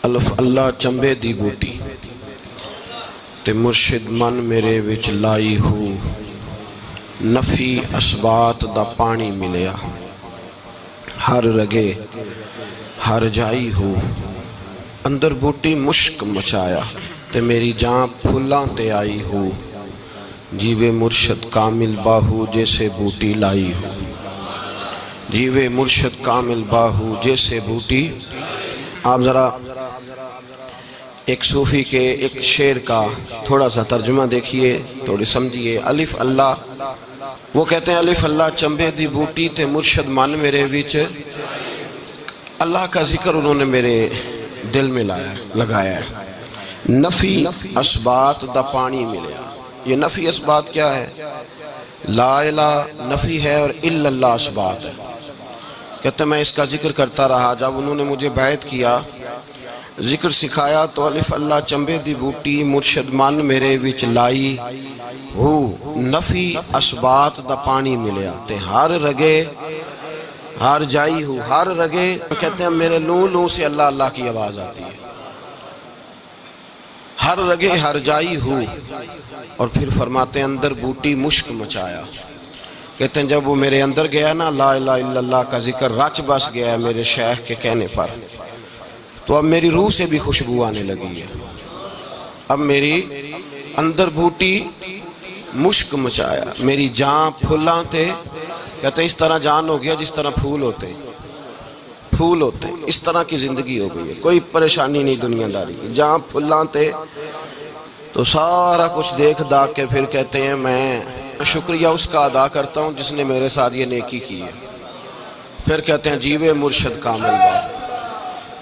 الف اللہ چنبے دی بوٹی تے مرشد من میرے وچ لائی ہو نفی اسبات دا پانی ملیا ہر رگے ہر جائی ہو اندر بوٹی مشک مچایا تے میری جان پھلاں تے آئی ہو جیوے مرشد کامل باہو جیسے بوٹی لائی ہو جیوے مرشد کامل باہو جیسے بوٹی۔ آپ ذرا ایک صوفی کے ایک شعر کا تھوڑا سا ترجمہ دیکھیے، تھوڑی سمجھیے۔ الف اللہ، وہ کہتے ہیں الف اللہ چنبے دی بوٹی تے مرشد من میرے وچ، اللہ کا ذکر انہوں نے میرے دل میں لگایا ہے۔ نفی اسبات دا پانی ملیا، یہ نفی اسبات کیا ہے؟ لا الہ نفی ہے اور الا اللہ اسبات ہے۔ کہتے ہیں میں اس کا ذکر کرتا رہا، جب انہوں نے مجھے بیعت کیا، ذکر سکھایا تو الف اللہ چنبے دی بوٹی مرشد من میرے وچ لائی ہو نفی اسبات دا پانی ملیا تے ہر رگے ہر جائی ہو، ہر رگے کہتے ہیں میرے لوں لوں سے اللہ اللہ کی آواز آتی ہے، ہر رگے ہر جائی ہو۔ اور پھر فرماتے ہیں اندر بوٹی مشک مچایا، کہتے ہیں جب وہ میرے اندر گیا نا لا الہ الا اللہ کا ذکر رچ بس گیا میرے شیخ کے کہنے پر، تو اب میری روح سے بھی خوشبو آنے لگی ہے، اب میری اندر بوٹی مشک مچایا، میری جان پھلاں تے، کہتے ہیں اس طرح جان ہو گیا جس طرح پھول ہوتے اس طرح کی زندگی ہو گئی ہے، کوئی پریشانی نہیں دنیا داری کی، جان پھلاں تے۔ تو سارا کچھ دیکھ داکھ کے پھر کہتے ہیں میں شکریہ اس کا ادا کرتا ہوں جس نے میرے ساتھ یہ نیکی کی ہے۔ پھر کہتے ہیں جیوے مرشد کامل با،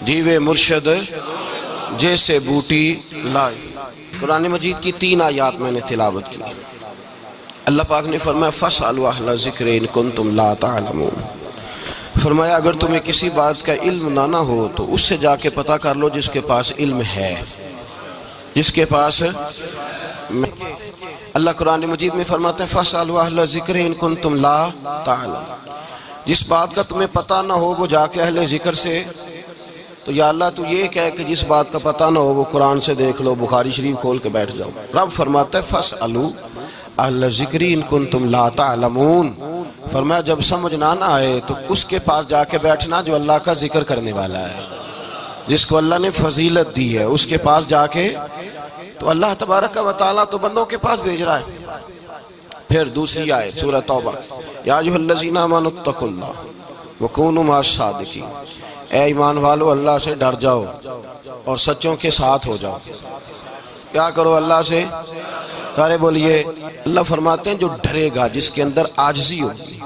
جیوے مرشد جیسے بوٹی لائی۔ قرآن مجید کی 3 آیات میں نے تلاوت کی۔ اللہ پاک نے فرمایا فَاسْأَلُوا أَهْلَ الذِّكْرِ إِن كُنتُمْ لَا تَعْلَمُونَ، فرمایا اگر تمہیں کسی بات کا علم نہ ہو تو اس سے جا کے پتہ کر لو جس کے پاس علم ہے، جس کے پاس۔ اللہ قرآن مجید میں فرماتے ہیں فَاسْأَلُوا أَهْلَ الذِّكْرِ إِن كُنتُمْ لَا تَعْلَمُونَ، جس بات کا تمہیں پتہ نہ ہو وہ جا کے اہل ذکر سے، تو یا اللہ تو یہ کہہ کہ جس بات کا پتہ نہ ہو وہ قرآن سے دیکھ لو، بخاری شریف کھول کے بیٹھ جاؤ۔ رب فرماتا ہے فَاسْأَلُوا أَهْلَ الذِّكْرِ إِن كُنتُمْ لَا تَعْلَمُونَ، فرمایا جب سمجھ نہ آئے تو اس کے پاس جا کے بیٹھنا جو اللہ کا ذکر کرنے والا ہے، جس کو اللہ نے فضیلت دی ہے، اس کے پاس جا کے۔ تو اللہ تبارک و تعالیٰ تو بندوں کے پاس بھیج رہا ہے۔ پھر دوسری آیت سورہ توبہ، یا ایھا الذین آمنوا اتقوا اللہ وکونوا مع الصادقین، اے ایمان والو اللہ سے ڈر جاؤ اور سچوں کے ساتھ ہو جاؤ۔ کیا کرو اللہ سے؟ سارے بولیے اللہ فرماتے ہیں جو ڈرے گا، جس کے اندر عاجزی ہوگی،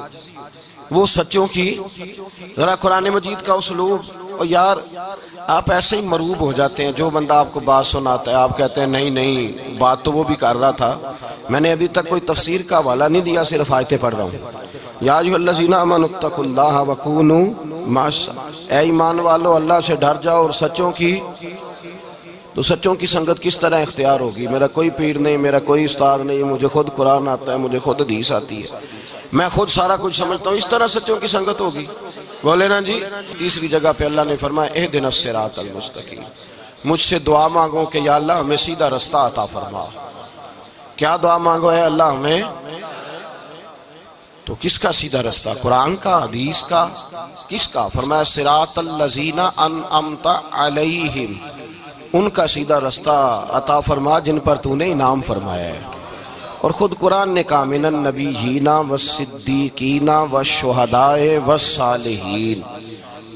وہ سچوں کی۔ ذرا قرآن مجید کا اسلوب، اور یار آپ ایسے ہی مروب ہو جاتے ہیں، جو بندہ آپ کو بات سناتا ہے آپ کہتے ہیں نہیں بات تو وہ بھی کر رہا تھا، میں نے ابھی تک کوئی تفسیر کا حوالہ نہیں دیا، صرف آیتیں پڑھ رہا ہوں۔ یا ایھا الذین آمنوا اتقوا اللہ وکونوا مع الصادقین، اے ایمان والو اللہ سے ڈر جاؤ اور سچوں کی۔ تو سچوں کی سنگت کس طرح اختیار ہوگی؟ میرا کوئی پیر نہیں، میرا کوئی استاد نہیں، مجھے خود قرآن آتا ہے، مجھے خود حدیث آتی ہے، میں خود سارا کچھ سمجھتا ہوں، اس طرح سچوں کی سنگت ہوگی؟ بولے نا جی۔ تیسری جگہ پہ اللہ نے فرمایا اہدنا الصراط المستقیم، مجھ سے دعا مانگو کہ یا اللہ ہمیں سیدھا رستہ عطا فرما۔ کیا دعا مانگو ہے اللہ ہمیں؟ تو کس کا سیدھا رستہ؟ قرآن کا، حدیث کا، کس کا؟ فرمایا صراط الذین انعمت علیہم، ان کا سیدھا رستہ عطا فرما جن پر تو نے انعام فرمایا ہے۔ اور خود قرآن نے کہا من النبیین والصدیقین والشہداء والصالحین،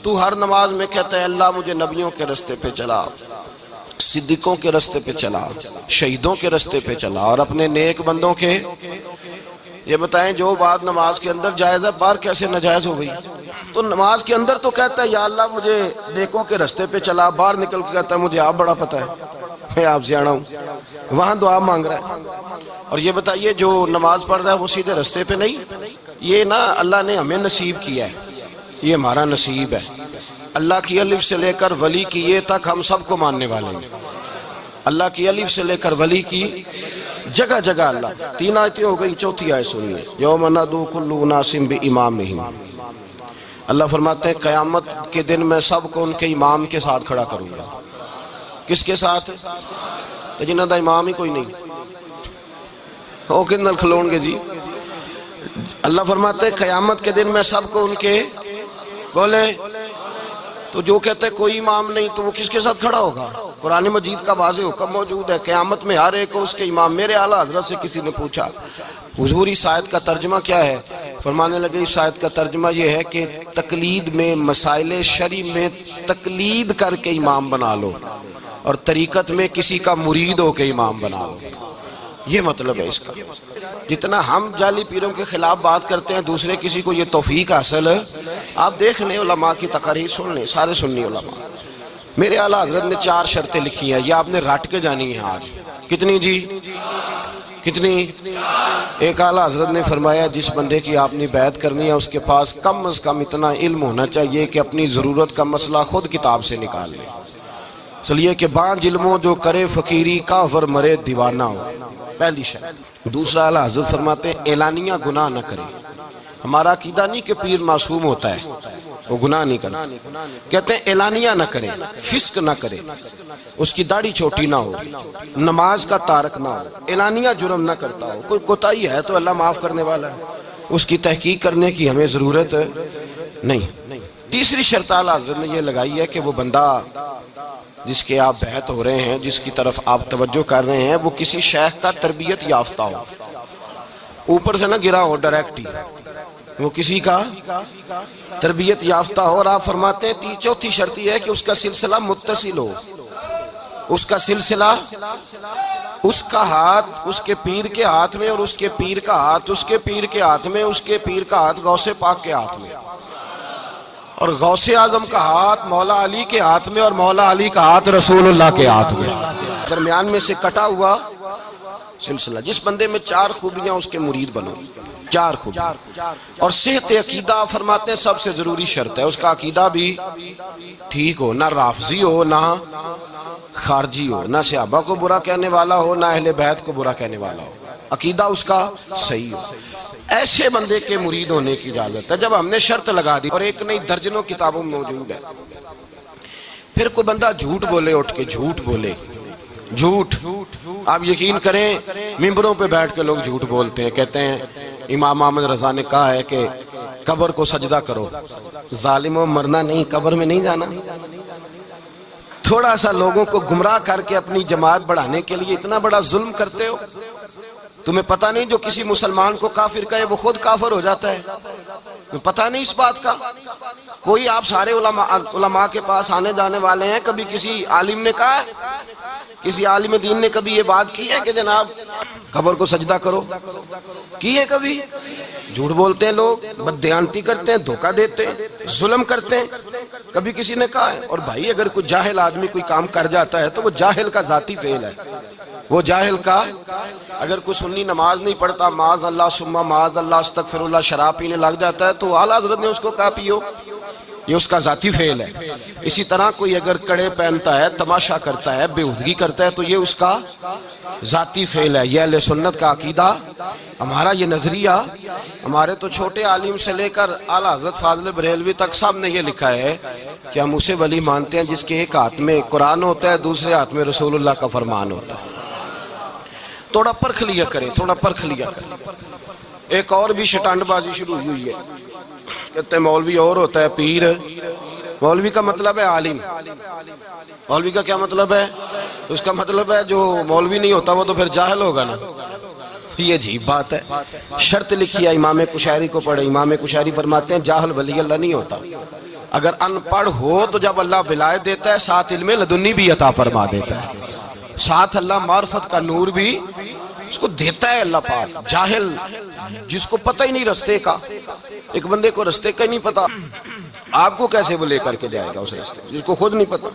تو ہر نماز میں کہتا ہے اللہ مجھے نبیوں کے رستے پہ چلا، صدیقوں کے رستے پہ چلا، شہیدوں کے رستے پہ چلا، اور اپنے نیک بندوں کے۔ یہ بتائیں جو بات نماز کے اندر جائز ہے باہر کیسے ناجائز ہو گئی؟ تو نماز کے اندر تو کہتا ہے یا اللہ مجھے نیکوں کے رستے پہ چلا، باہر نکل کے کہتا ہے مجھے آپ بڑا پتہ ہے، میں آپ سیاڑا ہوں، وہاں دعا مانگ رہا ہے۔ اور یہ بتائیے جو نماز پڑھ رہا ہے وہ سیدھے رستے پہ نہیں؟ یہ نا اللہ نے ہمیں نصیب کیا ہے، یہ ہمارا نصیب ہے۔ اللہ کی الف سے لے کر ولی کی یہ تک ہم سب کو ماننے والے ہیں، اللہ کی الف سے لے کر ولی کی جگہ جگہ اللہ۔ 3 آیتیں ہو گئی، چوتھی آیت سنیے، یوم ندعو کل اناس بامامہم، اللہ فرماتے ہیں قیامت کے دن میں سب کو ان کے امام کے ساتھ کھڑا کروں گا۔ کس کے ساتھ؟ تو جنہاں دا امام ہی کوئی نہیں وہ کن نال کھلون گے جی؟ اللہ فرماتے ہیں قیامت کے دن میں سب کو ان کے بولے، تو جو کہتے ہیں کوئی امام نہیں تو وہ کس کے ساتھ کھڑا ہوگا؟ قرآن مجید کا واضح حکم موجود ہے، قیامت میں ہر ایک کو اس کے امام۔ میرے اعلیٰ حضرت سے کسی نے پوچھا حضور اس آیت کا ترجمہ کیا ہے؟ فرمانے لگے اس آیت کا ترجمہ یہ ہے کہ تقلید میں، مسائل شرعی میں تقلید کر کے امام بنا لو، اور طریقت میں کسی کا مرید ہو کے امام بنا لو، یہ مطلب ہے اس کا۔ جتنا ہم جعلی پیروں کے خلاف بات کرتے ہیں، دوسرے کسی کو یہ توفیق حاصل ہے۔ آپ دیکھ لیں علماء کی تقاریر سن لیں، سارے سنی علماء۔ میرے اعلیٰ حضرت نے 4 شرطیں لکھی ہیں، یہ آپ نے رٹ کے جانی ہے آج۔ کتنی جی؟ کتنی؟ ایک اعلیٰ حضرت نے فرمایا جس بندے کی آپ نے بیعت کرنی ہے اس کے پاس کم از کم اتنا علم ہونا چاہیے کہ اپنی ضرورت کا مسئلہ خود کتاب سے نکال لے۔ چلیے کہ بانج علموں جو کرے فقیری کافر مرے دیوانہ ہو، پہلی شرط۔ دوسرا اعلیٰ حضرت فرماتے ہیں اعلانیہ گناہ نہ کرے۔ ہمارا عقیدہ نہیں کہ پیر معصوم ہوتا ہے، وہ گناہ نہیں کرتا، کہتے ہیں اعلانیہ نہ کرے، فسق نہ کرے، اس کی داڑھی چھوٹی نہ ہو، نماز کا تارک نہ ہو، اعلانیہ جرم نہ کرتا ہو۔ کوئی کوتاہی ہے تو اللہ معاف کرنے والا ہے، اس کی تحقیق کرنے کی ہمیں ضرورت نہیں۔ تیسری شرط اعلیٰ حضرت نے یہ لگائی ہے کہ وہ بندہ جس کے آپ بیعت ہو رہے ہیں، جس کی طرف آپ توجہ کر رہے ہیں، وہ کسی شیخ کا تربیت یافتہ ہو، اوپر سے نہ گرا ہو ڈائریکٹ ہی، وہ کسی کا تربیت یافتہ ہو۔ اور آپ فرماتے ہیں چوتھی شرط یہ ہے کہ اس کا سلسلہ متصل ہو، اس کا سلسلہ، اس کا ہاتھ اس کے پیر کے ہاتھ میں، اور اس کے پیر کا ہاتھ اس کے پیر کے ہاتھ میں، اس کے پیر کا ہاتھ غوث پاک کے ہاتھ میں، اور غوث اعظم کا ہاتھ مولا علی کے ہاتھ میں، اور مولا علی کا ہاتھ رسول اللہ کے ہاتھ میں، درمیان میں سے کٹا ہوا سلسلہ۔ جس بندے میں 4 خوبیاں اس کے مرید بنو، 4 خوبیاں۔ اور صحت عقیدہ فرماتے ہیں سب سے ضروری شرط ہے، اس کا عقیدہ بھی ٹھیک ہو، نہ رافضی ہو، نہ خارجی ہو، نہ صحابہ کو برا کہنے والا ہو، نہ اہل بیت کو برا کہنے والا ہو، عقیدہ اس کا صحیح ہو۔ ایسے بندے کے مرید ہونے کی اجازت ہے۔ جب ہم نے شرط لگا دی، اور ایک نہیں درجنوں کتابوں میں موجود ہے، پھر کوئی بندہ جھوٹ بولے، اٹھ کے جھوٹ بولے، جھوٹ، آپ یقین کریں ممبروں پہ بیٹھ کے لوگ جھوٹ بولتے ہیں، کہتے ہیں امام احمد رضا نے کہا ہے کہ قبر کو سجدہ کرو۔ ظالموں، مرنا نہیں، قبر میں نہیں جانا۔ تھوڑا سا لوگوں کو گمراہ کر کے اپنی جماعت بڑھانے کے لیے اتنا بڑا ظلم کرتے ہو۔ تمہیں پتہ نہیں جو کسی مسلمان کو کافر کہے وہ خود کافر ہو جاتا ہے؟ تمہیں پتہ نہیں اس بات کا؟ کوئی آپ سارے علماء کے پاس آنے جانے والے ہیں، کبھی کسی عالم نے کہا ہے، کسی عالم دین نے کبھی یہ بات کی ہے کہ جناب قبر کو سجدہ کرو؟ کی ہے کبھی؟ جھوٹ بولتے ہیں لوگ، بددیانتی کرتے ہیں، دھوکہ دیتے ہیں، ظلم کرتے ہیں، کبھی کسی نے کہا ہے؟ اور بھائی اگر کوئی جاہل آدمی کوئی کام کر جاتا ہے تو وہ جاہل کا ذاتی فعل ہے، وہ جاہل کا۔ اگر کوئی سنی نماز نہیں پڑھتا، معاذ اللہ ثم معاذ اللہ استغفر اللہ، شراب پینے لگ جاتا ہے تو اعلیٰ حضرت نے اس کو کہا پیو، یہ اس کا ذاتی فعل ہے۔ اسی طرح کوئی اگر کڑے پہنتا ہے، تماشا کرتا ہے، بےہودگی کرتا ہے تو یہ اس کا ذاتی فعل ہے۔ یہ اہل سنت کا عقیدہ، ہمارا یہ نظریہ، ہمارے تو چھوٹے عالم سے لے کر اعلیٰ حضرت فاضل بریلوی تک سب نے یہ لکھا ہے کہ ہم اسے ولی مانتے ہیں جس کے ایک ہاتھ میں قرآن ہوتا ہے، دوسرے ہاتھ میں رسول اللہ کا فرمان ہوتا ہے۔ تھوڑا پرکھ لیا کریں، تھوڑا پرکھ لیا کریں۔ ایک اور بھی شٹانڈ بازی شروع ہوئی ہے، کہتے ہیں مولوی اور ہوتا ہے پیر۔ مولوی کا مطلب ہے عالم، مولوی کا کیا مطلب ہے؟ اس کا مطلب ہے جو مولوی نہیں ہوتا وہ تو پھر جاہل ہوگا نا۔ یہ عجیب بات ہے۔ شرط لکھی ہے، امام کشیری کو پڑھے۔ امام کشیری فرماتے ہیں جاہل ولی اللہ نہیں ہوتا، اگر ان پڑھ ہو تو جب اللہ ولایت دیتا ہے ساتھ علم لدنی بھی عطا فرما دیتا ہے، ساتھ اللہ معرفت کا نور بھی اس کو دیتا ہے اللہ پاک۔ جاہل جس کو پتہ ہی نہیں رستے کا، ایک بندے کو رستے کا ہی نہیں پتا، آپ کو کیسے وہ لے کر کے جائے گا اس رستے؟ جس کو خود نہیں پتا،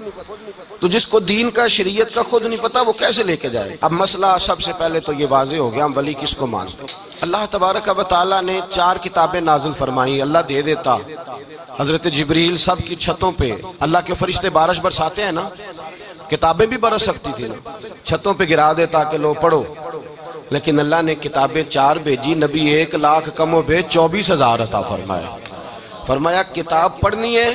تو جس کو دین کا شریعت کا خود نہیں پتا وہ کیسے لے کے جائے؟ اب مسئلہ سب سے پہلے تو یہ واضح ہو گیا ہم ولی کس کو مانتے ہیں۔ اللہ تبارک و تعالیٰ نے 4 کتابیں نازل فرمائی، اللہ دے دیتا حضرت جبریل سب کی چھتوں پہ، اللہ کے فرشتے بارش برساتے ہیں نا، کتابیں بھی برس سکتی تھی نا، چھتوں پہ گرا دے تاکہ لوگ پڑھو، لیکن اللہ نے کتابیں 4 بھیجی، نبی 1 لاکھ کم و بیش 24,000 عطا فرمایا۔ فرمایا کتاب پڑھنی ہے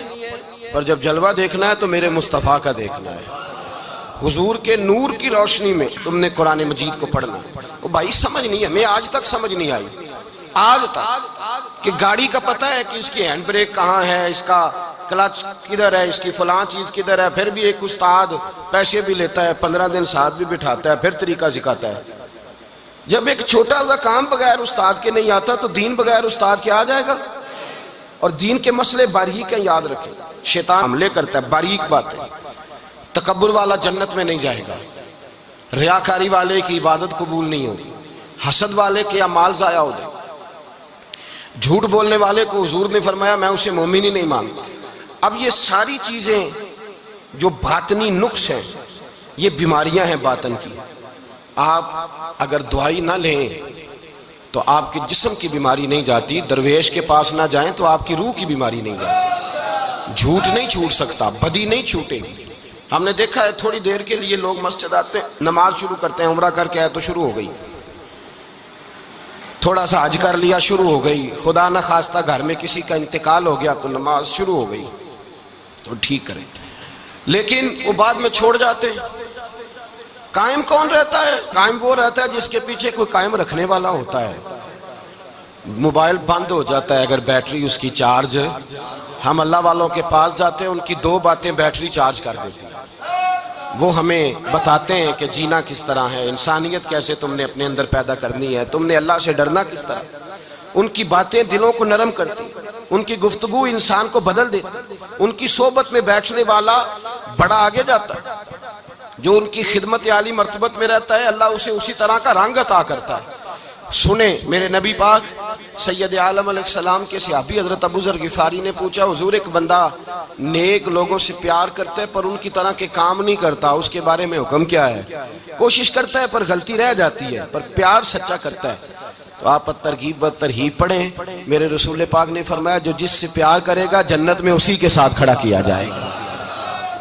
پر جب جلوہ دیکھنا ہے تو میرے مصطفیٰ کا دیکھنا ہے۔ حضور کے نور کی روشنی میں تم نے قرآن مجید کو پڑھنا. وہ بھائی سمجھ نہیں ہے، ہمیں آج تک سمجھ نہیں آئی، آج تک، کہ گاڑی کا پتہ ہے کہ اس کی ہینڈ بریک کہاں ہے، اس کا کلچ کدھر ہے، اس کی فلاں چیز کدھر ہے. پھر بھی ایک استاد پیسے بھی لیتا ہے، 15 دن ساتھ بھی بٹھاتا ہے، پھر طریقہ سکھاتا ہے. جب ایک چھوٹا سا کام بغیر استاد کے نہیں آتا تو دین بغیر استاد کے آ جائے گا. اور دین کے مسئلے باریک ہیں، یاد رکھیں. شیطان حملے کرتا ہے، باریک بات ہے. تکبر والا جنت میں نہیں جائے گا، ریاکاری والے کی عبادت قبول نہیں ہوگی، حسد والے کے اعمال ضائع ہو جائے، جھوٹ بولنے والے کو حضور نے فرمایا میں اسے مومن ہی نہیں مانتا. اب یہ ساری چیزیں جو باطنی نقص ہیں، یہ بیماریاں ہیں باطن کی. آپ اگر دوائی نہ لیں تو آپ کے جسم کی بیماری نہیں جاتی، درویش کے پاس نہ جائیں تو آپ کی روح کی بیماری نہیں جاتی. جھوٹ نہیں چھوٹ سکتا، بدی نہیں چھوٹے گی. ہم نے دیکھا ہے تھوڑی دیر کے لیے لوگ مسجد آتے ہیں، نماز شروع کرتے ہیں، عمرہ کر کے آئے تو شروع ہو گئی، تھوڑا سا حج کر لیا شروع ہو گئی، خدا نہ خواستہ گھر میں کسی کا انتقال ہو گیا تو نماز شروع ہو گئی. تو ٹھیک کریں، لیکن وہ بعد میں چھوڑ جاتے ہیں. قائم کون رہتا ہے؟ قائم وہ رہتا ہے جس کے پیچھے کوئی قائم رکھنے والا ہوتا ہے. موبائل بند ہو جاتا ہے اگر بیٹری اس کی چارج. ہم اللہ والوں کے پاس جاتے ہیں، ان کی 2 باتیں بیٹری چارج کر دیتی ہیں. وہ ہمیں بتاتے ہیں کہ جینا کس طرح ہے، انسانیت کیسے تم نے اپنے اندر پیدا کرنی ہے، تم نے اللہ سے ڈرنا کس طرح. ان کی باتیں دلوں کو نرم کرتی، ان کی گفتگو انسان کو بدل دیتی. ان کی صحبت میں بیٹھنے والا بڑا آگے جاتا ہے. جو ان کی خدمت عالی مرتبت میں رہتا ہے، اللہ اسے اسی طرح کا رنگ عطا کرتا ہے. سنیں، میرے نبی پاک سید عالم علیہ السلام کے صحابی حضرت ابو ذر غفاری نے پوچھا، حضور ایک بندہ نیک لوگوں سے پیار کرتا ہے پر ان کی طرح کے کام نہیں کرتا، اس کے بارے میں حکم کیا ہے؟ کوشش کرتا ہے پر غلطی رہ جاتی ہے، پر پیار سچا کرتا ہے. تو آپ ترغیب و ترہیب پڑھیں. میرے رسول پاک نے فرمایا جو جس سے پیار کرے گا جنت میں اسی کے ساتھ کھڑا کیا جائے گا.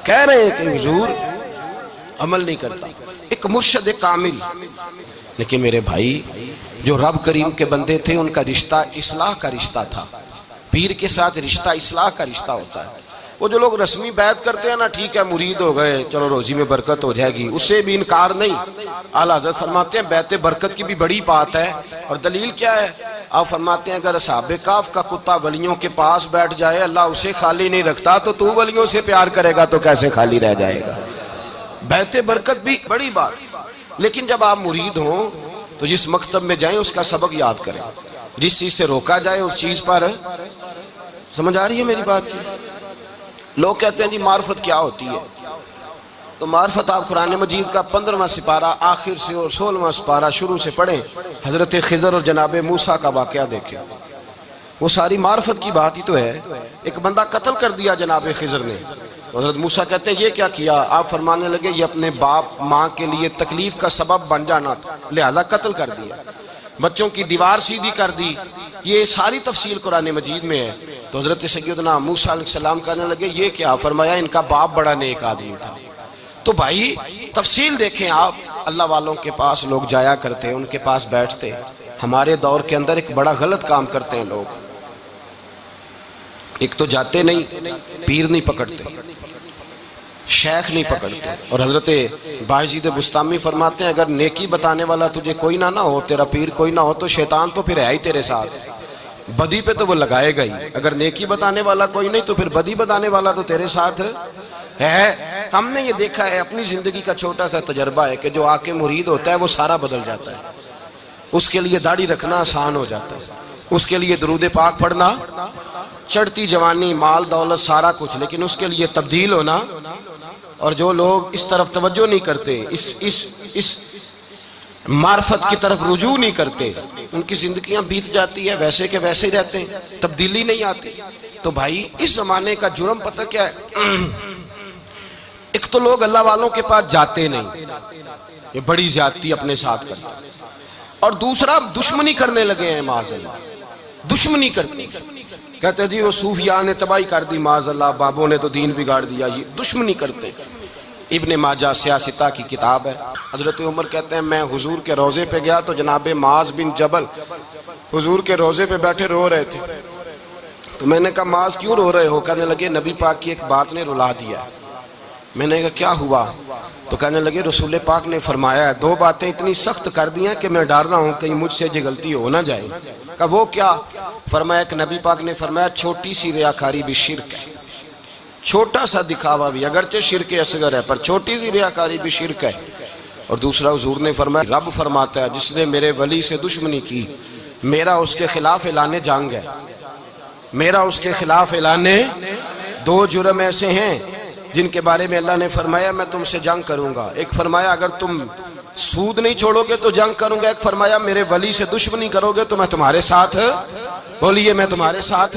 کہہ رہے ہیں کہ حضور عمل نہیں کرتا، ایک مرشد کامل. لیکن میرے بھائی جو رب کریم کے بندے تھے ان کا رشتہ اصلاح کا رشتہ تھا. پیر کے ساتھ رشتہ اصلاح کا رشتہ ہوتا ہے. وہ جو لوگ رسمی بیعت کرتے ہیں نا، ٹھیک ہے مرید ہو گئے چلو روزی میں برکت ہو جائے گی، اس سے بھی انکار نہیں. اعلیٰ حضرت فرماتے ہیں بیعت برکت کی بھی بڑی بات ہے. اور دلیل کیا ہے؟ آپ فرماتے ہیں اگر اصحاب کہف کا کتا ولیوں کے پاس بیٹھ جائے اللہ اسے خالی نہیں رکھتا، تو ولیوں سے پیار کرے گا تو کیسے خالی رہ جائے گا. بیعت برکت بھی بڑی بات. لیکن جب آپ مرید ہوں تو جس مکتب میں جائیں اس کا سبق یاد کریں. جس چیز سے روکا جائے اس چیز پر. سمجھ آ رہی ہے میری بات کی؟ لوگ کہتے ہیں جی معرفت کیا ہوتی ہے؟ تو معرفت آپ قرآن مجید کا 15واں سپارہ آخر سے اور 16واں سپارہ شروع سے پڑھیں. حضرت خضر اور جناب موسیٰ کا واقعہ دیکھیں. وہ ساری معرفت کی بات ہی تو ہے. ایک بندہ قتل کر دیا جناب خضر نے. حضرت موسیٰ کہتے ہیں یہ کیا کیا؟ آپ فرمانے لگے یہ اپنے باپ ماں کے لیے تکلیف کا سبب بن جانا تھا لہذا قتل کر دیا. بچوں کی دیوار سیدھی کر دی. یہ ساری تفصیل قرآن مجید میں ہے. تو حضرت سیدنا موسیٰ علیہ السلام کہنے لگے یہ کیا؟ فرمایا ان کا باپ بڑا نیک آدمی تھا. تو بھائی تفصیل دیکھیں آپ. اللہ والوں کے پاس لوگ جایا کرتے، ان کے پاس بیٹھتے. ہمارے دور کے اندر ایک بڑا غلط کام کرتے ہیں لوگ. ایک تو جاتے نہیں، پیر نہیں پکڑتے، شیخ نہیں پکڑتے. اور حضرت باجید بستامی فرماتے ہیں اگر نیکی بتانے والا تجھے کوئی نہ ہو، تیرا پیر کوئی نہ ہو، تو شیطان تو پھر ہے ہی تیرے ساتھ. بدی پہ تو وہ لگائے گا ہی. اگر نیکی بتانے والا کوئی نہیں تو پھر بدی بتانے والا تو تیرے ساتھ ہے. ہم نے یہ دیکھا ہے، اپنی زندگی کا چھوٹا سا تجربہ ہے کہ جو آ کے مرید ہوتا ہے وہ سارا بدل جاتا ہے. اس کے لیے داڑھی رکھنا آسان ہو جاتا ہے، اس کے لیے درود پاک پڑھنا، چڑھتی جوانی، مال دولت سارا کچھ، لیکن اس کے لیے تبدیل ہونا. اور جو لوگ اس طرف توجہ نہیں کرتے، اس معرفت کی طرف رجوع نہیں کرتے، ان کی زندگیاں بیت جاتی ہے ویسے کہ ویسے ہی رہتے ہیں، تبدیلی نہیں آتی. تو بھائی اس زمانے کا جرم پتہ کیا ہے؟ ایک تو لوگ اللہ والوں کے پاس جاتے نہیں، یہ بڑی زیادتی اپنے ساتھ کرتے ہیں. اور دوسرا دشمنی کرنے لگے ہیں معاذ اللہ. دشمنی کرتے کہتے ہیں جی وہ صوفیاء نے تباہی کر دی، معاذ اللہ بابوں نے تو دین بگاڑ دیا. یہ دشمنی کرتے ہیں. ابن ماجہ سیاستہ کی کتاب ہے. حضرت عمر کہتے ہیں میں حضور کے روضے پہ گیا تو جناب معاذ بن جبل حضور کے روضے پہ بیٹھے رو رہے تھے. تو میں نے کہا معاذ کیوں رو رہے ہو؟ کہنے لگے نبی پاک کی ایک بات نے رلا دیا. میں نے کہا کیا ہوا؟ تو کہنے لگے رسول پاک نے فرمایا ہے 2 باتیں اتنی سخت کر دی ہیں کہ میں ڈر رہا ہوں کہیں مجھ سے یہ غلطی ہو نہ جائے۔ کہا وہ کیا؟ فرمایا کہ نبی پاک نے فرمایا چھوٹی سی ریاکاری بھی شرک ہے، چھوٹا سا دکھاوا بھی، اگرچہ شرک اصغر ہے پر چھوٹی سی ریاکاری بھی شرک ہے۔ اور دوسرا حضور نے فرمایا رب فرماتا ہے جس نے میرے ولی سے دشمنی کی میرا اس کے خلاف اعلان جنگ ہے، میرا اس کے خلاف اعلان 2 جرم ایسے ہیں جن کے بارے میں اللہ نے فرمایا میں تم سے جنگ کروں گا۔ ایک فرمایا اگر تم سود نہیں چھوڑو گے تو جنگ کروں گا، ایک فرمایا میرے ولی سے دشمنی کرو گے تو میں تمہارے ساتھ، بولیے میں تمہارے ساتھ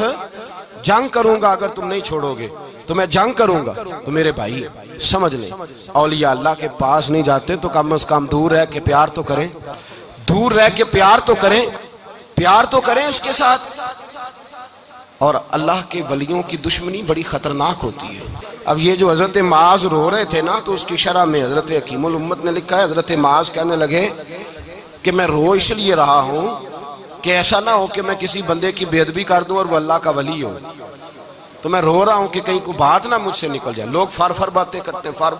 جنگ کروں گا، اگر تم نہیں چھوڑو گے تو میں جنگ کروں گا۔ تو میرے بھائی سمجھ لیں اولیاء اللہ کے پاس نہیں جاتے تو کم از کم دور رہ کے پیار تو کریں، دور رہ کے پیار تو کریں، پیار تو کریں اس کے ساتھ۔ اور اللہ کے ولیوں کی دشمنی بڑی خطرناک ہوتی ہے۔ اب یہ جو حضرت معاذ رو رہے تھے نا تو اس کی شرح میں حضرت حکیم الامت نے لکھا ہے حضرت معاذ کہنے لگے کہ میں رو اس لیے رہا ہوں کہ ایسا نہ ہو کہ میں کسی بندے کی بے ادبی کر دوں اور وہ اللہ کا ولی ہو، تو میں رو رہا ہوں کہ کہیں کوئی بات نہ مجھ سے نکل جائے۔ لوگ فار باتیں کرتے ہیں، فار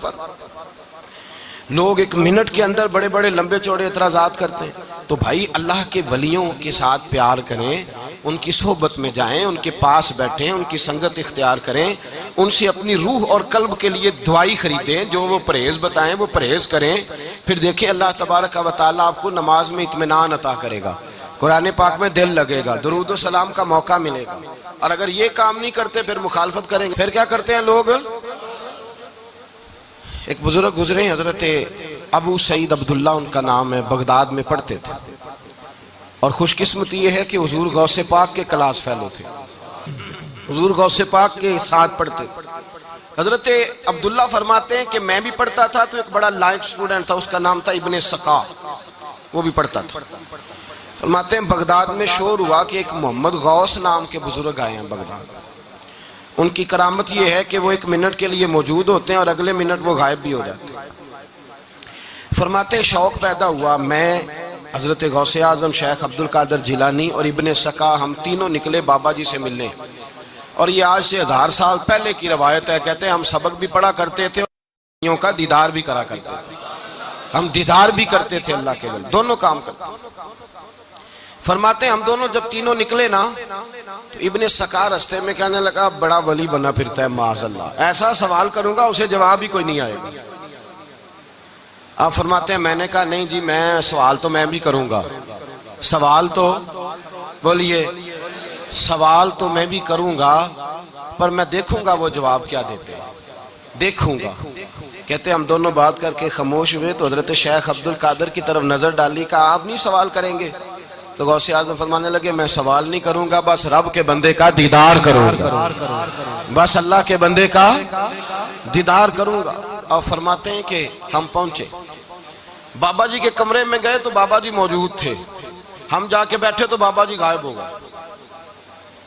لوگ 1 منٹ کے اندر بڑے بڑے لمبے چوڑے اعتراضات کرتے ہیں۔ تو بھائی اللہ کے ولیوں کے ساتھ پیار کریں، ان کی صحبت میں جائیں، ان کے پاس بیٹھیں، ان کی سنگت اختیار کریں، ان سے اپنی روح اور قلب کے لیے دعائی خریدیں، جو وہ پرہیز بتائیں وہ پرہیز کریں، پھر دیکھیں اللہ تبارک و تعالیٰ آپ کو نماز میں اطمینان عطا کرے گا، قرآن پاک میں دل لگے گا، درود و سلام کا موقع ملے گا۔ اور اگر یہ کام نہیں کرتے پھر مخالفت کریں گے۔ پھر کیا کرتے ہیں لوگ؟ ایک بزرگ گزرے ہیں حضرت ابو سعید عبداللہ ان کا نام ہے، بغداد میں پڑھتے تھے، اور خوش قسمتی یہ ہے کہ حضور غوث پاک کے کلاس فیلو تھے، حضور غوث پاک کے ساتھ پڑھتے تھے۔ حضرت عبداللہ فرماتے ہیں کہ میں بھی پڑھتا تھا تو ایک بڑا لائق سٹوڈنٹ تھا، اس کا نام تھا ابن سقا، وہ بھی پڑھتا تھا۔ فرماتے ہیں بغداد میں شور ہوا کہ ایک محمد غوث نام کے بزرگ آئے ہیں بغداد۔ ان کی کرامت یہ ہے کہ وہ 1 منٹ کے لیے موجود ہوتے ہیں اور اگلے منٹ وہ غائب بھی ہو جاتے ہیں۔ فرماتے ہیں شوق پیدا ہوا، میں حضرت غوث اعظم شیخ عبد القادر جیلانی اور ابن سقا ہم تینوں نکلے بابا جی سے ملنے، اور یہ آج سے 1000 سال پہلے کی روایت ہے۔ کہتے ہیں ہم سبق بھی پڑھا کرتے تھے اور کا دیدار بھی کرا کرتے تھے، ہم دیدار بھی کرتے تھے اللہ کے ولی، دونوں کام کرتے تھے۔ فرماتے ہیں ہم دونوں جب تینوں نکلے نا تو ابن سقا رستے میں کہنے لگا بڑا ولی بنا پھرتا ہے معاذ اللہ، ایسا سوال کروں گا اسے جواب ہی کوئی نہیں آئے گا۔ آپ فرماتے ہیں میں نے کہا نہیں جی میں سوال تو میں بھی کروں گا، سوال تو بولیے سوال تو میں بھی کروں گا، پر میں دیکھوں گا وہ جواب کیا دیتے ہیں، دیکھوں گا۔ کہتے ہم دونوں بات کر کے خاموش ہوئے تو حضرت شیخ عبد القادر کی طرف نظر ڈالی، کہا آپ نہیں سوال کریں گے؟ تو غوث اعظم فرمانے لگے میں سوال نہیں کروں گا، بس رب کے بندے کا دیدار کروں گا، بس اللہ کے بندے کا دیدار کروں گا۔ اور فرماتے ہیں کہ ہم پہنچے بابا جی کے کمرے میں، گئے تو بابا جی موجود تھے، ہم جا کے بیٹھے تو بابا جی غائب ہو گئے۔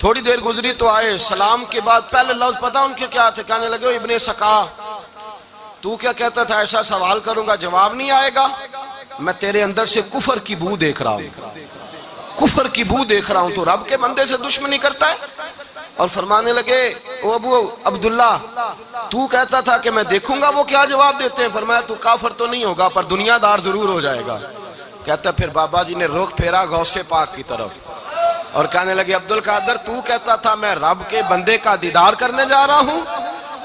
تھوڑی دیر گزری تو آئے، سلام کے بعد پہلے لفظ پتہ ان کے کیا تھے؟ کہنے لگے ابن سقا تو کیا کہتا تھا ایسا سوال کروں گا جواب نہیں آئے گا؟ میں تیرے اندر سے کفر کی بو دیکھ رہا ہوں، کفر کی بو دیکھ رہا ہوں، تو رب کے بندے سے دشمنی کرتا ہے۔ اور فرمانے لگے او ابو عبداللہ تو کہتا تھا کہ میں دیکھوں گا وہ کیا جواب دیتے ہیں۔ فرمایا تو کافر تو نہیں ہوگا پر دنیا دار ضرور ہو جائے گا۔ کہتا پھر بابا جی نے رخ پھیرا غوث پاک کی طرف اور کہنے لگے عبد القادر تو کہتا تھا میں رب کے بندے کا دیدار کرنے جا رہا ہوں،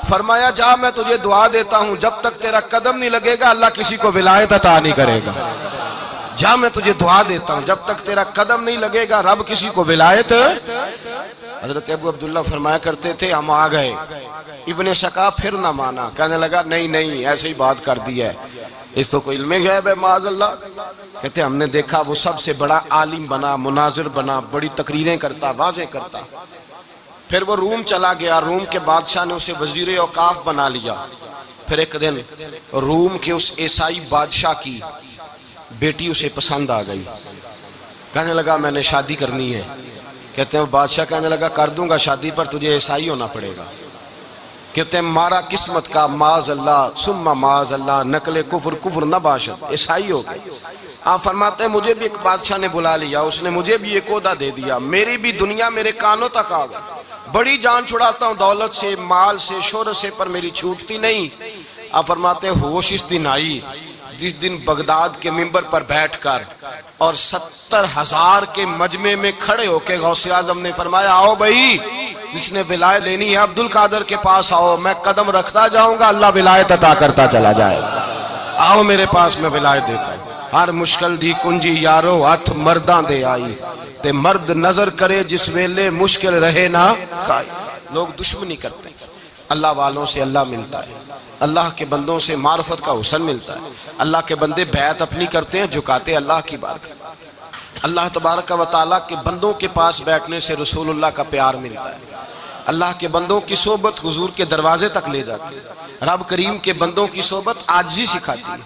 فرمایا جا میں تجھے دعا دیتا ہوں جب تک تیرا قدم نہیں لگے گا اللہ کسی کو ولایت عطا نہیں کرے گا، جا میں تجھے دعا دیتا ہوں جب تک تیرا قدم نہیں لگے گا رب کسی کو ولایت۔ حضرت ابو عبداللہ فرمایا کرتے تھے ہم آ گئے، ابن سقا پھر نہ مانا، کہنے لگا نہیں نہیں ایسے ہی بات کر دی ہے، اس تو کوئی علم غیب ہے معاذ اللہ۔ کہتے ہم نے دیکھا وہ سب سے بڑا عالم بنا، مناظر بنا، بڑی تقریریں کرتا، واضح کرتا۔ پھر وہ روم چلا گیا، روم کے بادشاہ نے اسے وزیر اوقاف بنا لیا۔ پھر ایک دن روم کے اس عیسائی بادشاہ کی بیٹی اسے پسند آ گئی، کہنے لگا میں نے شادی کرنی ہے۔ کہتے ہیں بادشاہ کہنے لگا کر دوں گا شادی پر تجھے عیسائی ہونا پڑے گا۔ کہتے ہیں مارا قسمت کا معاذ اللہ ثم معاذ اللہ، نقل کفر کفر نہ باشد، عیسائی ہو گئے۔ آپ فرماتے ہیں مجھے بھی ایک بادشاہ نے بلا لیا، اس نے مجھے بھی ایک عہدہ دے دیا، میری بھی دنیا میرے کانوں تک آ گئی، بڑی جان چھڑاتا ہوں دولت سے، مال سے، شہرت سے، پر میری چھوٹتی نہیں۔ آپ فرماتے ہوش اس دن آئی جس دن بغداد کے منبر پر بیٹھ کر اور 70,000 کے مجمع میں کھڑے ہو کے غوث اعظم نے فرمایا آؤ بھائی جس نے ولایت لینی ہے عبد القادر کے پاس آؤ، میں قدم رکھتا جاؤں گا اللہ ولایت عطا کرتا چلا جائے، آؤ میرے پاس میں ولایت دیتا ہوں۔ ہر مشکل دی کنجی یارو ہاتھ مرداں دے آئی تے مرد نظر کرے جس ویلے مشکل رہے نہ کائی۔ لوگ دشمنی کرتے ہیں، اللہ والوں سے اللہ ملتا ہے، اللہ کے بندوں سے معرفت کا حسن ملتا ہے، اللہ کے بندے بیعت اپنی کرتے ہیں جھکاتے اللہ کی بارگاہ۔ اللہ تبارک و تعالیٰ کے بندوں کے پاس بیٹھنے سے رسول اللہ کا پیار ملتا ہے، اللہ کے بندوں کی صحبت حضور کے دروازے تک لے جاتی ہے، رب کریم کے بندوں کی صحبت عاجزی سکھاتی ہے،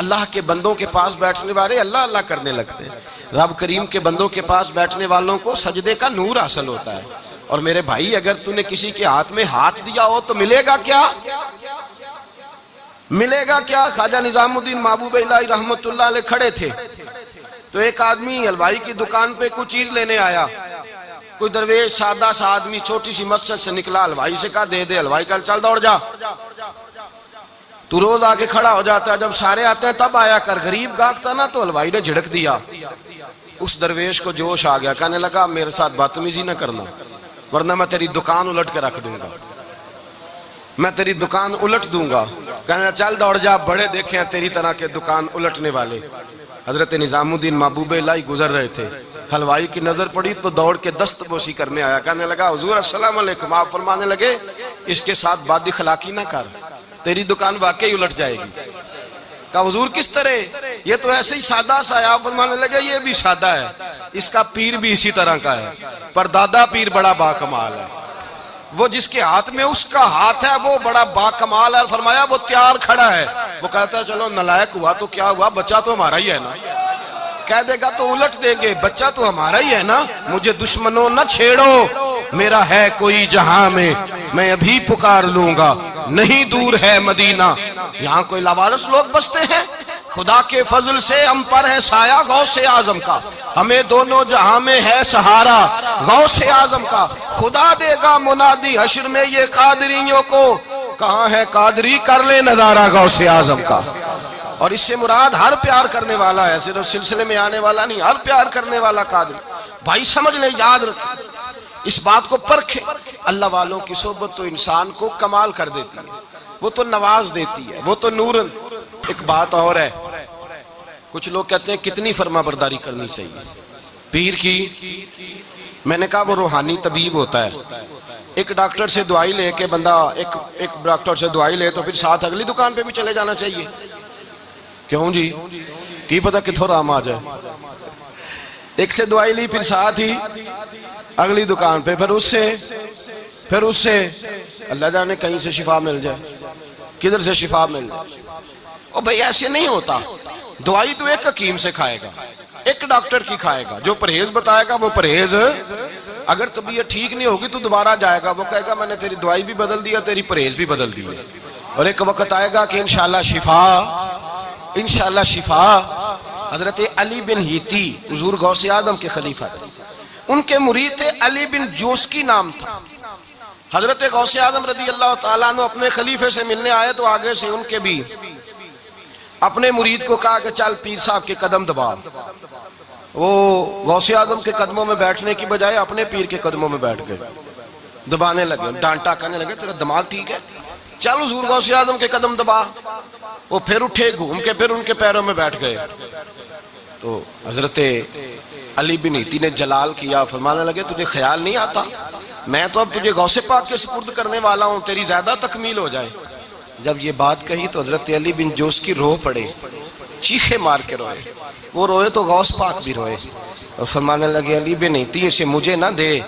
اللہ کے بندوں کے پاس بیٹھنے والے اللہ اللہ کرنے لگتے ہیں، رب کریم کے بندوں کے پاس بیٹھنے والوں کو سجدے کا نور حاصل ہوتا ہے۔ اور میرے بھائی اگر تو نے کسی کے ہاتھ میں ہاتھ دیا ہو تو ملے گا کیا؟ ملے گا کیا؟ خواجہ نظام الدین محبوب الہی رحمت اللہ علیہ کھڑے تھے تو ایک آدمی حلوائی کی دکان پہ کچھ چیز لینے آیا، کوئی درویش سادہ سا آدمی چھوٹی سی مسجد سے نکلا، حلوائی سے کہا دے دے، حلوائی کہا چل دوڑ جا، تو روز آگے کھڑا ہو جاتا ہے، جب سارے آتے ہیں تب آیا کر، غریب گاہکتا نا تو حلوائی نے جھڑک دیا، اس درویش کو جوش آ گیا، کہنے لگا میرے ساتھ بدتمیزی نہ کرنا ورنہ میں تیری دکان الٹ کے رکھ دوں گا، میں تیری دکان الٹ دوں گا، کہنے چل دوڑ جا، بڑے دیکھے ہیں تیری طرح کے دکان الٹنے والے۔ حضرت نظام الدین محبوب الہی گزر رہے تھے، حلوائی کی نظر پڑی تو دوڑ کے دست بوسی کرنے آیا، کہنے لگا حضور السلام علیکم، آپ فرمانے لگے اس کے ساتھ بد اخلاقی نہ کر، تیری دکان واقعی الٹ جائے گی۔ کہا حضور کس طرح؟ یہ تو ایسے ہی سادہ سا ہے، آپ فرمانے لگے یہ بھی سادہ ہے، اس کا پیر بھی اسی طرح کا ہے، پر دادا پیر بڑا باکمال ہے، وہ جس کے ہاتھ میں اس کا ہاتھ ہے وہ بڑا باکمال ہے، فرمایا وہ تیار کھڑا ہے، وہ کہتا ہے چلو نالائق ہوا تو کیا ہوا، بچہ تو ہمارا ہی ہے نا، کہہ دے گا تو الٹ دیں گے، بچہ تو ہمارا ہی ہے نا، مجھے دشمنوں نہ چھیڑو، میرا ہے کوئی جہاں میں ابھی پکار لوں گا، نہیں دور ہے مدینہ، یہاں کوئی لاوارث لوگ بستے ہیں، خدا کے فضل سے ہم پر ہے سایہ غوث اعظم کا، ہمیں دونوں جہاں میں ہے سہارا غوث اعظم کا، خدا دے گا منادی حشر میں یہ قادریوں کو، کہاں ہے قادری کر لے نظارہ غوث اعظم کا۔ اور اس سے مراد ہر پیار کرنے والا ہے، صرف سلسلے میں آنے والا نہیں، ہر پیار کرنے والا قادری۔ بھائی سمجھ لیں، یاد رکھیں، اس بات کو پرکھیں، اللہ والوں کی صحبت تو انسان کو کمال کر دیتی ہے، وہ تو نواز دیتی ہے، وہ تو نور۔ ایک بات اور ہے، کچھ لوگ کہتے ہیں کتنی فرما برداری کرنی چاہیے پیر کی؟ میں نے کہا وہ روحانی طبیب ہوتا ہے، ایک ڈاکٹر سے دعائی لے کے بندہ ایک ڈاکٹر سے دعائی لے تو پھر ساتھ اگلی دکان پہ بھی چلے جانا چاہیے، کیوں جی؟ کی پتہ کتھوں رام آ جائے، ایک سے دعائی لی پھر ساتھ ہی اگلی دکان پہ، پھر اس سے اللہ جانے کہیں سے شفا مل جائے، کدھر سے شفا مل جائے۔ اور بھئی ایسے نہیں ہوتا، دعائی تو ایک حکیم سے کھائے گا، ایک ڈاکٹر کی کھائے گا، جو پرہیز بتائے گا وہ پرہیز، اگر طبیعت ٹھیک نہیں ہوگی تو دوبارہ جائے گا، وہ کہے گا میں نے تیری دعائی بھی بدل دیا، تیری پرہیز بھی بدل دی، اور ایک وقت آئے گا کہ انشاءاللہ شفا۔ حضرت علی بن ہیتی حضور غوث اعظم کے خلیفہ تھے، ان کے مرید تھے علی بن جوسکی نام تھا۔ حضرت غوث اعظم رضی اللہ تعالیٰ عنہ اپنے خلیفے سے ملنے آئے تو آگے سے ان کے بھی اپنے مرید کو کہا کہ چل پیر صاحب کے قدم دبا، وہ غوث اعظم کے قدموں میں بیٹھنے کی بجائے اپنے پیر کے قدموں میں بیٹھ گئے، دبانے لگے، ڈانٹا، کہنے لگے تیرا دماغ ٹھیک ہے، چل حضور غوث اعظم کے قدم دبا۔ وہ پھر اٹھے، گھوم کے پھر ان کے پیروں میں بیٹھ گئے، تو حضرت علی بن ہیتی نے جلال کیا، فرمانے لگے تجھے خیال نہیں آتا میں تو اب تجھے غوث پاک کے سپرد کرنے والا ہوں، تیری زیادہ تکمیل ہو جائے۔ جب یہ بات کہی تو حضرت علی بن جوسکی رو پڑے، چیخے مار کے روئے، وہ روئے تو غوث پاک بھی روئے، اور فرمانے لگے علی بن ہیتی اسے مجھے نہ دے،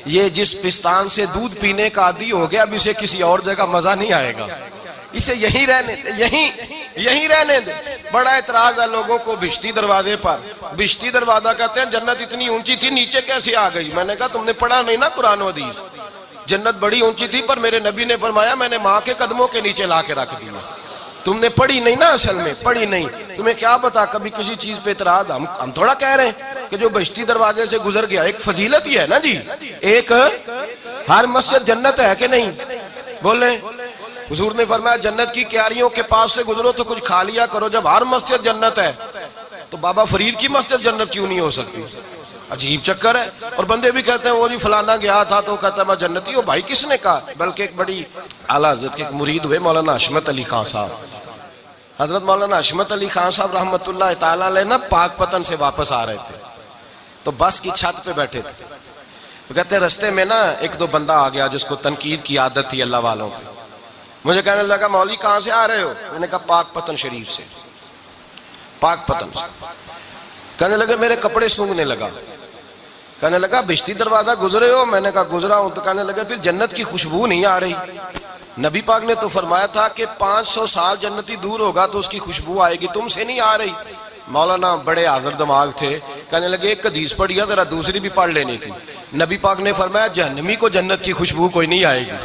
یہ جس پستان سے دودھ پینے کا عادی ہو گیا اب اسے کسی اور جگہ مزہ نہیں آئے گا، اسے یہیں رہنے دے، یہیں رہنے دے۔ بڑا اعتراض ہے لوگوں کو بھشتی دروازے پر، بھشتی دروازہ کہتے ہیں جنت اتنی اونچی تھی نیچے کیسے آ گئی؟ میں نے کہا تم نے پڑھا نہیں نا قرآن و حدیث، جنت بڑی اونچی تھی پر میرے نبی نے فرمایا میں نے ماں کے قدموں کے نیچے لا کے رکھ دیا، تم نے پڑھی نہیں نا، اصل میں پڑھی نہیں، تمہیں کیا پتا کبھی کسی چیز پہ اعتراض، ہم تھوڑا کہہ رہے ہیں کہ جو بھشتی دروازے سے گزر گیا ایک فضیلت ہی ہے نا جی، ایک ہر مسجد جنت ہے کہ نہیں؟ بولیں حضور نے فرمایا جنت کی کیاریوں کے پاس سے گزرو تو کچھ کھا لیا کرو. جب ہر مسجد جنت ہے تو بابا فرید کی مسجد جنت کیوں نہیں ہو سکتی؟ عجیب چکر ہے. اور بندے بھی کہتے ہیں وہ جی فلانا گیا تھا تو کہتا ہے میں جنتی ہوں. بھائی کس نے کہا؟ بلکہ ایک بڑی اعلیٰ حضرت کے ایک مرید ہوئے مولانا حشمت علی خان صاحب. حضرت مولانا حشمت علی خان صاحب رحمۃ اللہ تعالیٰ علیہ نا پاک پتن سے واپس آ رہے تھے تو بس کی چھت پہ بیٹھے تھے. تو کہتے ہیں رستے میں نا ایک دو بندہ آ گیا جس کو تنقید کی عادت تھی اللہ والوں پہ. مجھے کہنے لگا مولوی کہاں سے آ رہے ہو؟ میں نے کہا پاک پتن شریف سے. پاک پتن سے. کہنے لگے میرے کپڑے سونگنے لگا. کہنے لگا بشتی دروازہ گزرے ہو؟ میں نے کہا گزرا ہوں. تو کہنے لگا پھر جنت کی خوشبو نہیں آ رہی؟ نبی پاک نے تو فرمایا تھا کہ 500 سال جنتی دور ہوگا تو اس کی خوشبو آئے گی, تم سے نہیں آ رہی. مولانا بڑے حاضر دماغ تھے, کہنے لگے ایک حدیث پڑھی ہے ذرا دوسری بھی پڑھ لینی تھی. نبی پاک نے فرمایا جہنمی کو جنت کی خوشبو کوئی نہیں آئے گی.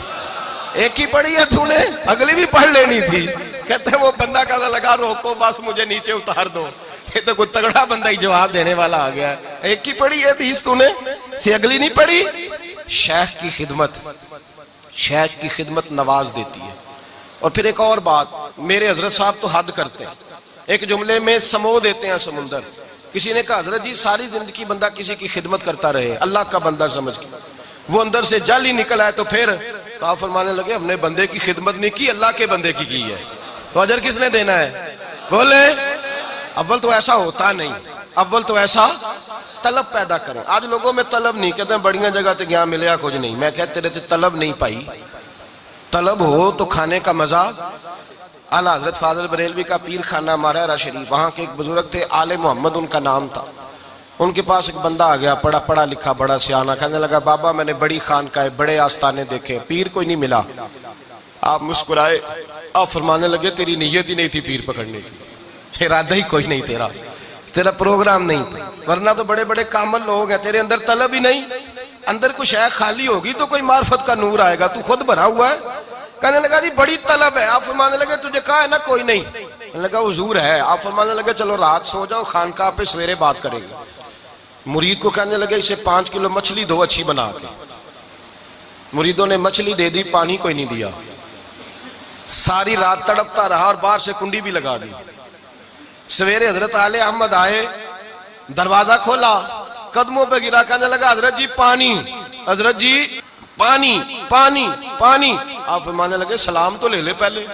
ایک ہی پڑھی ہے تو نے, اگلی بھی پڑھ لینی تھی. کہتے ہیں وہ بندہ کہنے لگا روکو بس مجھے نیچے اتار دو. یہ تو کوئی تگڑا بندہ ہی جواب دینے والا آ گیا ہے. ایک ہی پڑھی ہے حدیث تو نے, سے اگلی نہیں پڑھی. شیخ کی خدمت, شیخ کی خدمت نواز دیتی ہے. اور پھر ایک اور بات, میرے حضرت صاحب تو حد کرتے ہیں, ایک جملے میں سمو دیتے ہیں سمندر. کسی نے کہا حضرت جی ساری زندگی بندہ کسی کی خدمت کرتا رہے اللہ کا بندہ سمجھ کے, وہ اندر سے جل ہی نکل آئے تو پھر تو آپ فرمانے لگے ہم نے بندے کی خدمت نہیں کی, اللہ کے بندے کی ہے. تو اجر کس نے دینا ہے؟ بولے اول تو ایسا ہوتا نہیں, اول تو ایسا طلب پیدا کریں. آج لوگوں میں طلب نہیں, کہتے ہیں بڑیاں جگہ تے گیا ملیا کچھ نہیں. میں کہتے رہتے طلب نہیں پائی, طلب ہو تو کھانے کا مزہ. اعلیٰ حضرت فاضل بریلوی کا پیر خانہ مارہرہ شریف, وہاں کے ایک بزرگ تھے آل محمد ان کا نام تھا. ان کے پاس ایک بندہ آ گیا پڑھا لکھا بڑا سیانہ, کہنے لگا بابا میں نے بڑی خانقاہیں بڑے آستانے دیکھے, پیر کوئی نہیں ملا. آپ مسکرائے, آپ فرمانے لگے تیری نیت ہی نہیں تھی پیر پکڑنے کی, ارادہ ہی کوئی نہیں تیرا پروگرام نہیں تھا. ورنہ تو بڑے بڑے کامل لوگ ہیں, تیرے اندر طلب ہی نہیں. اندر کچھ شے خالی ہوگی تو کوئی معرفت کا نور آئے گا, تو خود بھرا ہوا ہے. کہنے لگا جی بڑی طلب ہے. آپ فرمانے لگے تجھے کہا ہے نا کوئی نہیں؟ کہنے لگا حضور ہے. آپ فرمانے لگے چلو رات سو جاؤ, خانقاہ پہ سویرے بات کریں گے. مرید کو کہنے لگے اسے 5 کلو مچھلی دو اچھی بنا کے. مریدوں نے مچھلی دے دی, پانی کوئی نہیں دیا. ساری رات تڑپتا رہا اور باہر سے کنڈی بھی لگا دی. سویرے حضرت آل احمد آئے, دروازہ کھولا, قدموں پہ گرا, کہنے لگا حضرت جی پانی, حضرت جی پانی پانی پانی. آپ فرمانے لگے سلام تو لے لے پہلے.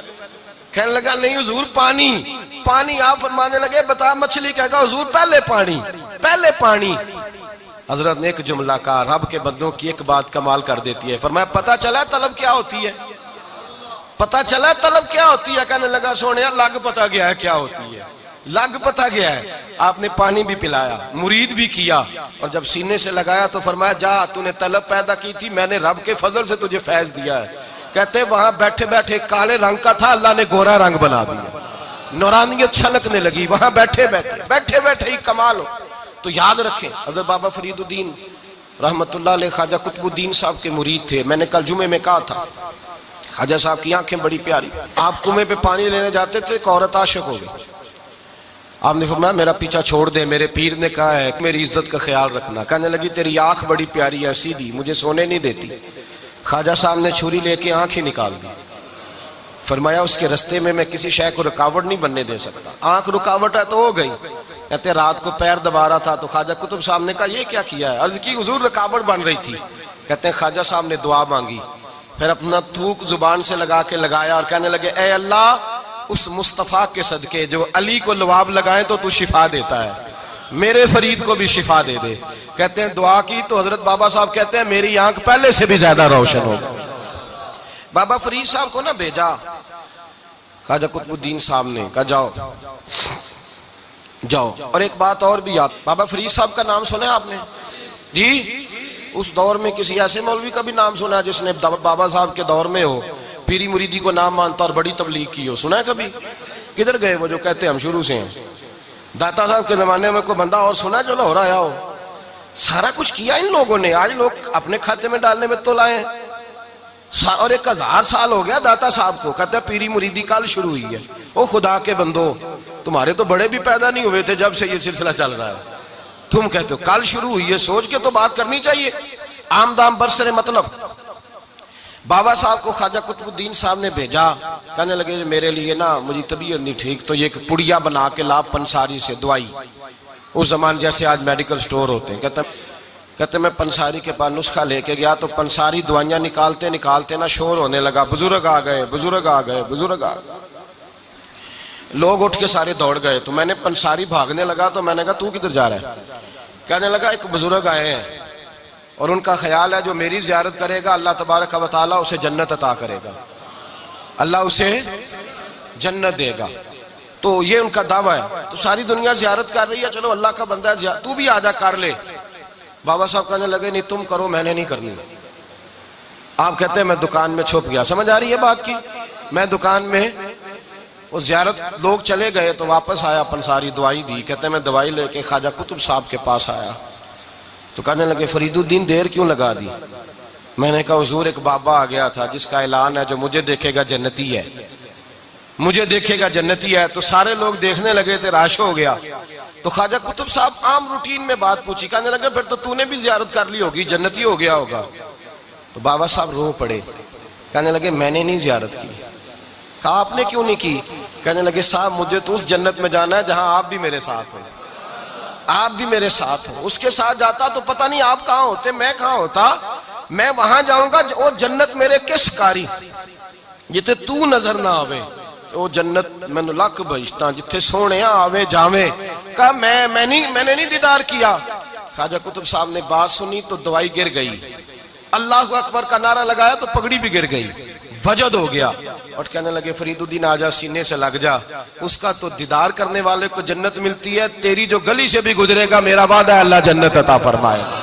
کہنے لگا نہیں حضور پانی پانی. آپ فرمانے لگے بتا مچھلی کہے گا حضور پہلے پانی پہلے پانی. حضرت نے ایک جملہ کہا, رب کے بندوں کی ایک بات کمال کر دیتی ہے. فرمایا پتہ چلا طلب کیا ہوتی ہے؟ پتہ چلا طلب کیا ہوتی ہے؟ کہنے لگا سونے لگ پتہ گیا ہے کیا ہوتی ہے, لگ پتہ گیا ہے. آپ نے پانی بھی پلایا, مرید بھی کیا, اور جب سینے سے لگایا تو فرمایا جا تو نے طلب پیدا کی تھی, میں نے رب کے فضل سے تجھے فیض دیا ہے. کہتے وہاں بیٹھے بیٹھے کالے رنگ کا تھا, اللہ نے گورا رنگ بنا دیا, نورانیت چھلکنے لگی وہاں بیٹھے بیٹھے ہی کمال ہو. تو یاد رکھیں حضرت بابا فرید الدین رحمت اللہ علیہ خواجہ قطب الدین صاحب کے مرید تھے. میں نے کل جمعے میں کہا تھا خواجہ صاحب کی آنکھیں بڑی پیاری. آپ کنویں پہ پانی لینے جاتے تھے, ایک عورت عاشق ہو گئی. آپ نے فرمایا میرا پیچھا چھوڑ دے, میرے پیر نے کہا ہے میری عزت کا خیال رکھنا. کہنے لگی تیری آنکھ بڑی پیاری ہے سیدھی, مجھے سونے نہیں دیتی. خواجہ صاحب نے چھری لے کے آنکھیں نکال دی. فرمایا اس کے رستے میں کسی شے کو رکاوٹ نہیں بننے دے سکتا. آنکھ رکاوٹ ہے تو ہو گئی. کہتے رات کو پیر دبا رہا تھا تو خواجہ قطب صاحب نے کہا یہ کیا کیا ہے؟ عرض کی حضور رکاوٹ بن رہی تھی. کہتے ہیں خواجہ صاحب نے دعا مانگی, پھر اپنا تھوک زبان سے لگا کے لگایا اور کہنے لگے اے اللہ اس مصطفیٰ کے صدقے جو علی کو لواب لگائیں تو شفا دیتا ہے, میرے فرید کو بھی شفا دے دے. کہتے ہیں دعا کی تو حضرت بابا صاحب کہتے ہیں میری آنکھ پہلے سے بھی زیادہ روشن ہو. بابا فرید صاحب کو نہ بھیجا خواجہ قطب الدین صاحب نے, کہا جاؤ. اور ایک بات اور بھی یاد, بابا فرید صاحب کا نام سنا ہے آپ نے جی؟ اس دور میں کسی ایسے مولوی کا بھی نام سنا ہے جس نے بابا صاحب کے دور میں ہو پیری مریدی کو نام مانتا اور بڑی تبلیغ کی ہو؟ سنا ہے کبھی؟ کدھر گئے وہ جو کہتے ہیں ہم شروع سے ہیں؟ داتا صاحب کے زمانے میں کوئی بندہ اور سنا جو لاہور آیا ہو؟ سارا کچھ کیا ان لوگوں نے, آج لوگ اپنے کھاتے میں ڈالنے میں تو لائے. اور 1000 سال ہو گیا داتا صاحب کو, کہتے ہیں پیری مریدی کل شروع ہوئی ہے. او خدا کے بندو, تمہارے تو بڑے بھی پیدا نہیں ہوئے تھے جب سے یہ سلسلہ چل رہا ہے, تم کہتے ہو کل شروع ہوئی ہے. سوچ کے تو بات کرنی چاہیے. عام دام برسر مطلب بابا صاحب کو خواجہ قطب الدین صاحب نے بھیجا، کہنے لگے میرے لیے نا مجھے طبیعت نہیں ٹھیک، تو یہ ایک پڑیا بنا کے لا پنساری سے دوائی، اس زمان جیسے آج میڈیکل سٹور ہوتے ہیں، کہتے میں پنساری کے پاس نسخہ لے کے گیا تو پنساری دوائیاں نکالتے نا شور ہونے لگا، بزرگ آ گئے بزرگ آ گئے بزرگ آ گئے، لوگ اٹھ کے سارے دوڑ گئے، تو میں نے پنساری بھاگنے لگا تو میں نے کہا تو کدھر جا رہا ہے؟ کہنے لگا ایک بزرگ آئے ہیں اور ان کا خیال ہے جو میری زیارت کرے گا اللہ تبارک و تعالیٰ اسے جنت عطا کرے گا، اللہ اسے جنت دے گا، تو یہ ان کا دعویٰ ہے، تو ساری دنیا زیارت کر رہی ہے، چلو اللہ کا بندہ ہے تو بھی آجا کر لے۔ بابا صاحب کہنے لگے نہیں تم کرو، میں نے نہیں کرنی۔ آپ کہتے ہیں میں دکان میں چھپ گیا، سمجھ آ رہی ہے بات کی؟ میں دکان میں، وہ زیارت لوگ چلے گئے تو واپس آیا، پنساری دوائی دی، کہتے ہیں میں دوائی لے کے خواجہ قطب صاحب کے پاس آیا تو کہنے لگے فرید الدین دیر کیوں لگا دی؟ میں نے کہا حضور ایک بابا آ گیا تھا جس کا اعلان ہے جو مجھے دیکھے گا جنتی ہے، مجھے دیکھے گا جنتی ہے، تو سارے لوگ دیکھنے لگے تھے، راش ہو گیا، تو خواجہ قطب صاحب عام روٹین میں بات پوچھی، کہنے لگے پھر تو نے بھی زیارت کر لی ہوگی، جنتی ہو گیا ہوگا۔ تو بابا صاحب رو پڑے، کہنے لگے میں نے نہیں زیارت کی۔ کہا آپ نے کیوں نہیں کی؟ کہنے لگے صاحب مجھے تو اس جنت میں جانا ہے جہاں آپ بھی میرے ساتھ ہو، آپ بھی میرے ساتھ ہو، اس کے ساتھ جاتا تو پتہ نہیں آپ کہاں ہوتے، میں کہاں ہوتا، میں وہاں جاؤں گا وہ جنت میرے کس کاری جتے تو نظر نہ آوے، وہ جنت میں نے لکھ بہشتاں جتے سونے آوے جاوے۔ کہا میں نے نہیں دیدار کیا۔ خواجہ قطب صاحب نے بات سنی تو دوائی گر گئی، اللہ اکبر کا نعرہ لگایا تو پگڑی بھی گر گئی، وجد ہو گیا، اور کہنے لگے فرید الدین آجا سینے سے لگ جا، اس کا تو دیدار کرنے والے کو جنت ملتی ہے، تیری جو گلی سے بھی گزرے گا میرا وعدہ ہے اللہ جنت عطا فرمائے گا۔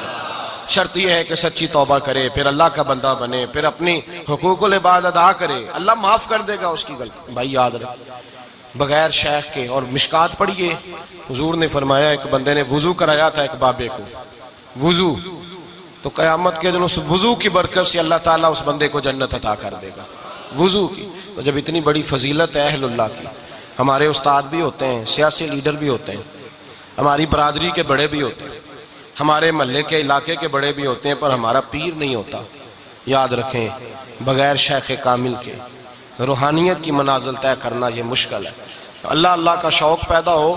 شرط یہ ہے کہ سچی توبہ کرے، پھر اللہ کا بندہ بنے، پھر اپنی حقوق العباد ادا کرے، اللہ معاف کر دے گا اس کی غلطی۔ بھائی یاد رکھ، بغیر شیخ کے، اور مشکات پڑھیے، حضور نے فرمایا ایک بندے نے وضو کرایا تھا ایک بابے کو، وضو، تو قیامت کے دن اس وضو کی برکت سے اللہ تعالیٰ اس بندے کو جنت عطا کر دے گا، وضو کی۔ تو جب اتنی بڑی فضیلت ہے اہل اللہ کی، ہمارے استاد بھی ہوتے ہیں، سیاسی لیڈر بھی ہوتے ہیں، ہماری برادری کے بڑے بھی ہوتے ہیں، ہمارے محلے کے علاقے کے بڑے بھی ہوتے ہیں، پر ہمارا پیر نہیں ہوتا۔ یاد رکھیں بغیر شیخ کامل کے روحانیت کی منازل طے کرنا یہ مشکل ہے۔ اللہ کا شوق پیدا ہو،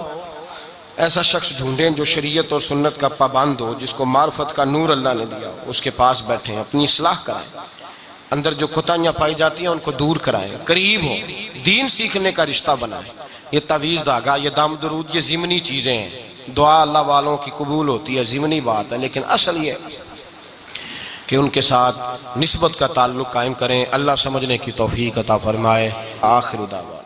ایسا شخص ڈھونڈیں جو شریعت اور سنت کا پابند ہو، جس کو معرفت کا نور اللہ نے دیا ہو، اس کے پاس بیٹھیں، اپنی اصلاح کرائیں، اندر جو کوتاہیاں پائی جاتی ہیں ان کو دور کرائیں، قریب ہو، دین سیکھنے کا رشتہ بنائیں۔ یہ تعویذ دھاگا، یہ دم درود، یہ ضمنی چیزیں ہیں، دعا اللہ والوں کی قبول ہوتی ہے، ضمنی بات ہے، لیکن اصل یہ کہ ان کے ساتھ نسبت کا تعلق قائم کریں۔ اللہ سمجھنے کی توفیق عطا فرمائے۔ آخر دعوانا